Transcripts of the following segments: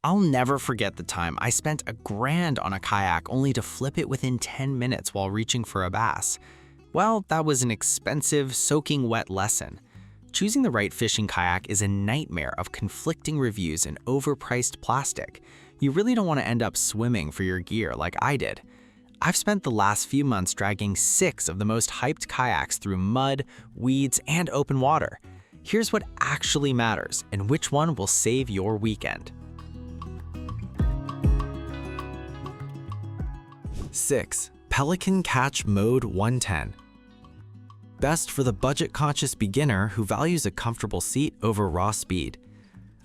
I'll never forget the time I spent $1,000 on a kayak only to flip it within 10 minutes while reaching for a bass. Well, that was an expensive, soaking wet lesson. Choosing the right fishing kayak is a nightmare of conflicting reviews and overpriced plastic. You really don't want to end up swimming for your gear like I did. I've spent the last few months dragging 6 of the most hyped kayaks through mud, weeds, and open water. Here's what actually matters and which one will save your weekend. 6. Pelican Catch Mode 110. Best for the budget-conscious beginner who values a comfortable seat over raw speed.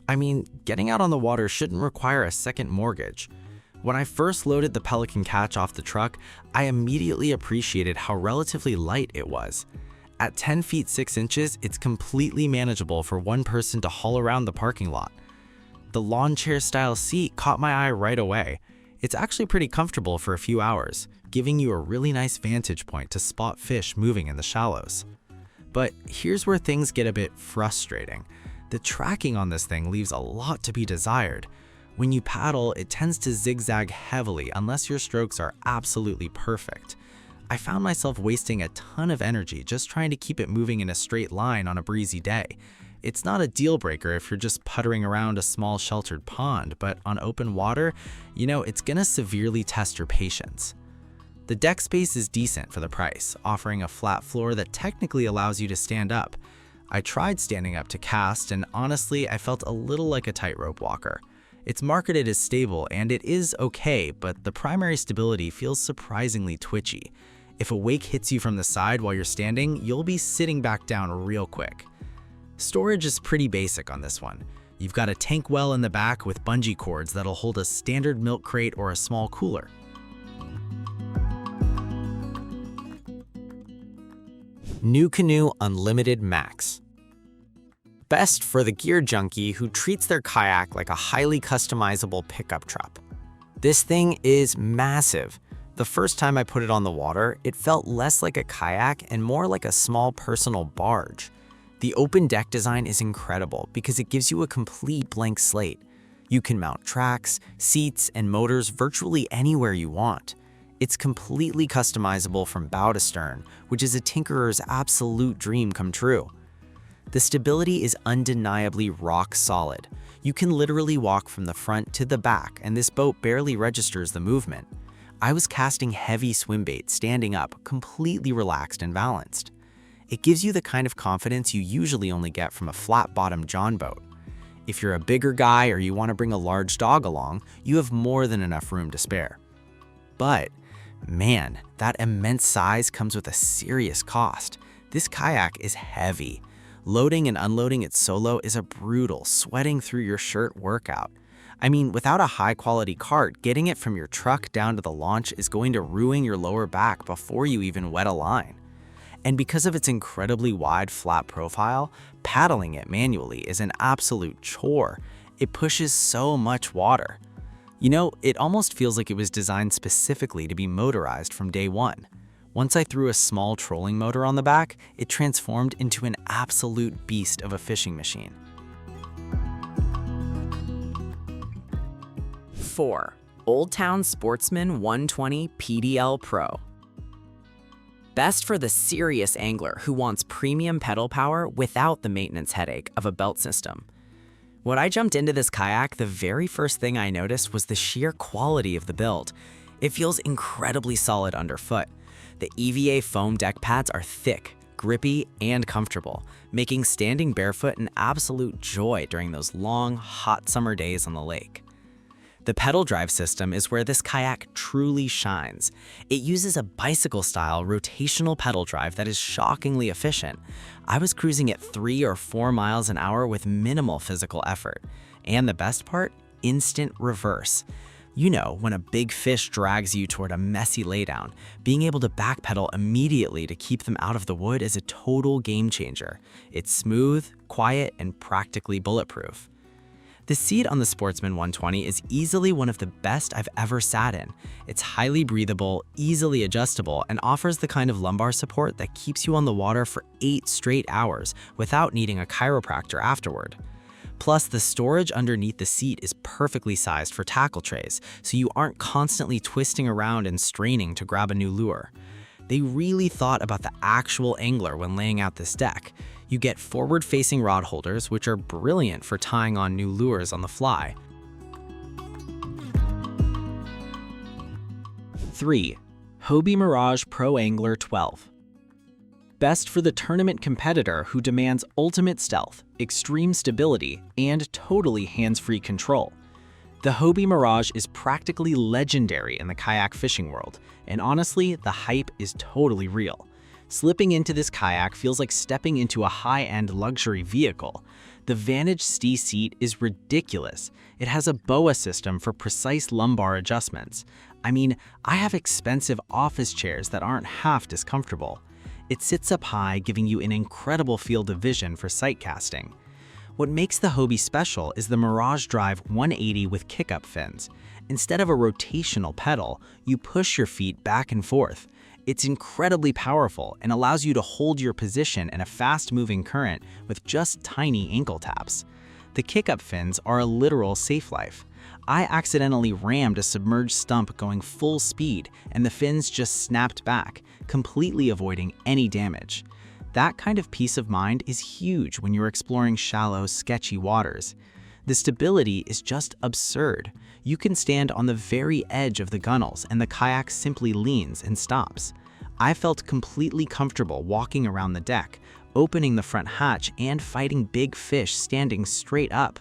I mean, getting out on the water shouldn't require a second mortgage. When I first loaded the Pelican Catch off the truck, I immediately appreciated how relatively light it was. At 10 feet 6 inches, it's completely manageable for one person to haul around the parking lot. The lawn chair style seat caught my eye right away. It's actually pretty comfortable for a few hours, giving you a really nice vantage point to spot fish moving in the shallows. But here's where things get a bit frustrating. The tracking on this thing leaves a lot to be desired. When you paddle, it tends to zigzag heavily unless your strokes are absolutely perfect. I found myself wasting a ton of energy just trying to keep it moving in a straight line on a breezy day. It's not a deal breaker if you're just puttering around a small sheltered pond, but on open water, it's gonna severely test your patience. The deck space is decent for the price, offering a flat floor that technically allows you to stand up. I tried standing up to cast, and honestly, I felt a little like a tightrope walker. It's marketed as stable, and it is okay, but the primary stability feels surprisingly twitchy. If a wake hits you from the side while you're standing, you'll be sitting back down real quick. Storage is pretty basic on this one. You've got a tank well in the back with bungee cords that'll hold a standard milk crate or a small cooler. NuCanoe Unlimited Max. Best for the gear junkie who treats their kayak like a highly customizable pickup truck. This thing is massive. The first time I put it on the water, it felt less like a kayak and more like a small personal barge. The open deck design is incredible because it gives you a complete blank slate. You can mount tracks, seats, and motors virtually anywhere you want. It's completely customizable from bow to stern, which is a tinkerer's absolute dream come true. The stability is undeniably rock solid. You can literally walk from the front to the back, and this boat barely registers the movement. I was casting heavy swim bait standing up, completely relaxed and balanced. It gives you the kind of confidence you usually only get from a flat-bottomed John boat. If you're a bigger guy or you want to bring a large dog along, you have more than enough room to spare. But, man, that immense size comes with a serious cost. This kayak is heavy. Loading and unloading it solo is a brutal, sweating through your shirt workout. I mean, without a high-quality cart, getting it from your truck down to the launch is going to ruin your lower back before you even wet a line. And because of its incredibly wide, flat profile, paddling it manually is an absolute chore. It pushes so much water. It almost feels like it was designed specifically to be motorized from day one. Once I threw a small trolling motor on the back, it transformed into an absolute beast of a fishing machine. 4. Town Sportsman 120 PDL Pro. Best for the serious angler who wants premium pedal power without the maintenance headache of a belt system. When I jumped into this kayak, the very first thing I noticed was the sheer quality of the build. It feels incredibly solid underfoot. The EVA foam deck pads are thick, grippy, and comfortable, making standing barefoot an absolute joy during those long, hot summer days on the lake. The pedal drive system is where this kayak truly shines. It uses a bicycle-style rotational pedal drive that is shockingly efficient. I was cruising at 3 or 4 miles an hour with minimal physical effort. And the best part? Instant reverse. When a big fish drags you toward a messy laydown, being able to backpedal immediately to keep them out of the wood is a total game changer. It's smooth, quiet, and practically bulletproof. The seat on the Sportsman 120 is easily one of the best I've ever sat in. It's highly breathable, easily adjustable, and offers the kind of lumbar support that keeps you on the water for 8 straight hours without needing a chiropractor afterward. Plus, the storage underneath the seat is perfectly sized for tackle trays, so you aren't constantly twisting around and straining to grab a new lure. They really thought about the actual angler when laying out this deck. You get forward-facing rod holders, which are brilliant for tying on new lures on the fly. 3. Hobie Mirage Pro Angler 12. Best for the tournament competitor who demands ultimate stealth, extreme stability, and totally hands-free control. The Hobie Mirage is practically legendary in the kayak fishing world, and honestly, the hype is totally real. Slipping into this kayak feels like stepping into a high-end luxury vehicle. The Vantage STI seat is ridiculous. It has a BOA system for precise lumbar adjustments. I mean, I have expensive office chairs that aren't half discomfortable. It sits up high, giving you an incredible field of vision for sight casting. What makes the Hobie special is the Mirage Drive 180 with kick-up fins. Instead of a rotational pedal, you push your feet back and forth. It's incredibly powerful and allows you to hold your position in a fast-moving current with just tiny ankle taps. The kick-up fins are a literal safe life. I accidentally rammed a submerged stump going full speed, and the fins just snapped back, completely avoiding any damage. That kind of peace of mind is huge when you're exploring shallow, sketchy waters. The stability is just absurd. You can stand on the very edge of the gunnels and the kayak simply leans and stops. I felt completely comfortable walking around the deck, opening the front hatch and fighting big fish standing straight up.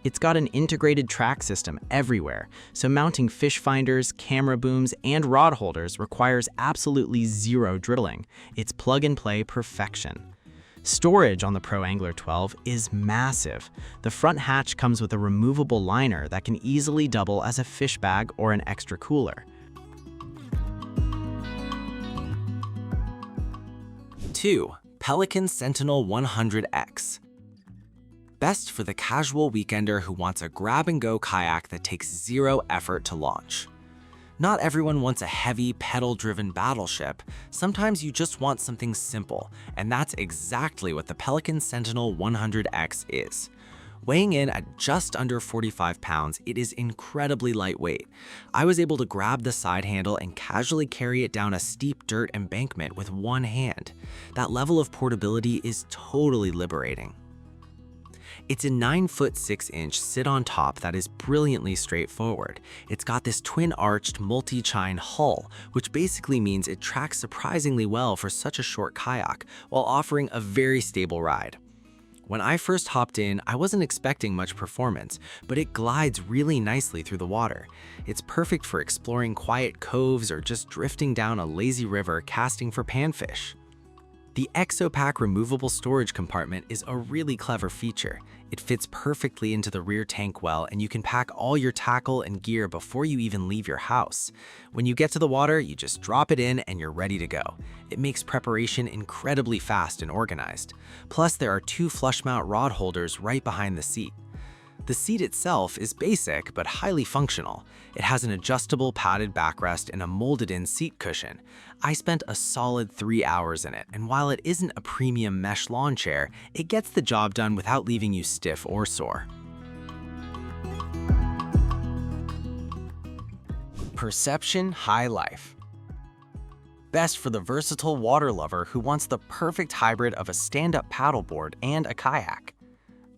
It's got an integrated track system everywhere, so mounting fish finders, camera booms, and rod holders requires absolutely zero drilling. It's plug-and-play perfection. Storage on the Pro Angler 12 is massive. The front hatch comes with a removable liner that can easily double as a fish bag or an extra cooler. 2. Pelican Sentinel 100X. Best for the casual weekender who wants a grab-and-go kayak that takes zero effort to launch. Not everyone wants a heavy, pedal-driven battleship. Sometimes you just want something simple, and that's exactly what the Pelican Sentinel 100X is. Weighing in at just under 45 pounds, it is incredibly lightweight. I was able to grab the side handle and casually carry it down a steep dirt embankment with one hand. That level of portability is totally liberating. It's a 9-foot 6-inch sit-on top that is brilliantly straightforward. It's got this twin-arched multi-chine hull, which basically means it tracks surprisingly well for such a short kayak, while offering a very stable ride. When I first hopped in, I wasn't expecting much performance, but it glides really nicely through the water. It's perfect for exploring quiet coves or just drifting down a lazy river casting for panfish. The ExoPack removable storage compartment is a really clever feature. It fits perfectly into the rear tank well, and you can pack all your tackle and gear before you even leave your house. When you get to the water, you just drop it in and you're ready to go. It makes preparation incredibly fast and organized. Plus, there are 2 flush mount rod holders right behind the seat. The seat itself is basic but highly functional. It has an adjustable padded backrest and a molded-in seat cushion. I spent a solid 3 hours in it, and while it isn't a premium mesh lawn chair, it gets the job done without leaving you stiff or sore. Perception High Life. Best for the versatile water lover who wants the perfect hybrid of a stand-up paddleboard and a kayak.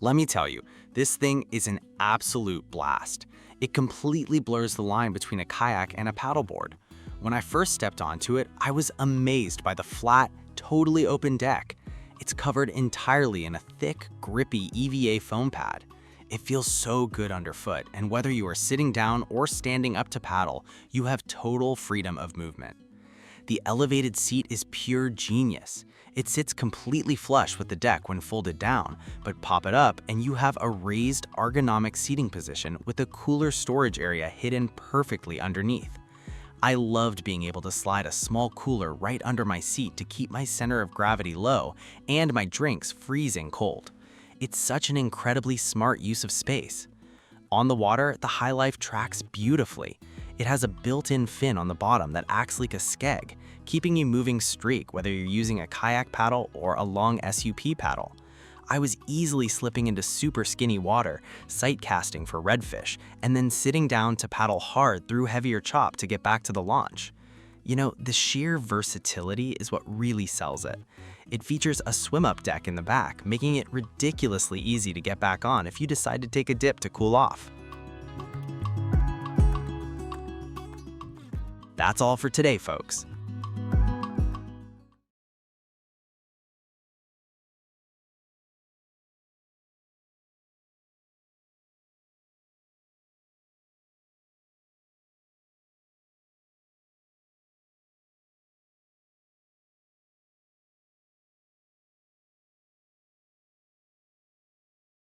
Let me tell you, this thing is an absolute blast. It completely blurs the line between a kayak and a paddleboard. When I first stepped onto it, I was amazed by the flat, totally open deck. It's covered entirely in a thick, grippy EVA foam pad. It feels so good underfoot, and whether you are sitting down or standing up to paddle, you have total freedom of movement. The elevated seat is pure genius. It sits completely flush with the deck when folded down, but pop it up and you have a raised ergonomic seating position with a cooler storage area hidden perfectly underneath. I loved being able to slide a small cooler right under my seat to keep my center of gravity low and my drinks freezing cold. It's such an incredibly smart use of space. On the water, the High Life tracks beautifully. It has a built-in fin on the bottom that acts like a skeg, keeping you moving straight whether you're using a kayak paddle or a long SUP paddle. I was easily slipping into super skinny water, sight casting for redfish, and then sitting down to paddle hard through heavier chop to get back to the launch. You know, the sheer versatility is what really sells it. It features a swim-up deck in the back, making it ridiculously easy to get back on if you decide to take a dip to cool off. That's all for today, folks.